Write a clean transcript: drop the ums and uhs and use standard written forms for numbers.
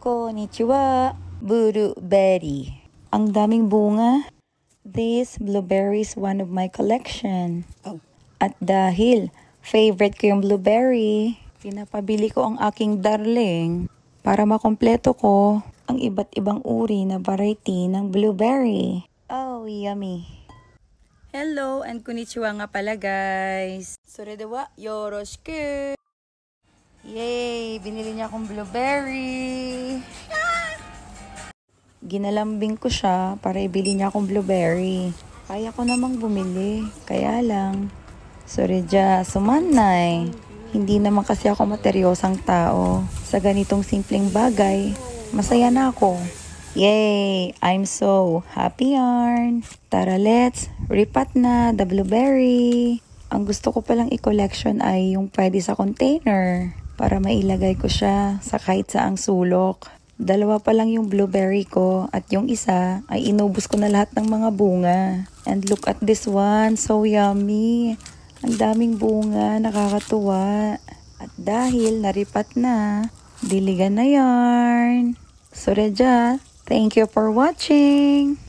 Konnichiwa, blueberry. Ang daming bunga. This blueberry is one of my collection. At dahil favorite ko yung blueberry, pinapabili ko ang aking darling para makompleto ko ang iba't ibang uri na variety ng blueberry. Oh, yummy! Hello and konnichiwa nga pala guys. Soredewa yoroshiku. Yay! Binili niya akong blueberry. Ginalambing ko siya para ibili niya akong blueberry. Kaya ko namang bumili. Kaya lang, soredya sumanay. Hindi naman kasi ako materyosang tao. Sa ganitong simpleng bagay, masaya na ako. Yay! I'm so happy yarn. Tara, let's ripat na the blueberry. Ang gusto ko palang i-collection ay yung pwede sa container para mailagay ko siya sa kahit saang sulok. Dalawa pa lang yung blueberry ko at yung isa ay inubos ko na lahat ng mga bunga. And look at this one, so yummy. Ang daming bunga, nakakatuwa. At dahil naripat na, diligan na yarn. Soredya, thank you for watching.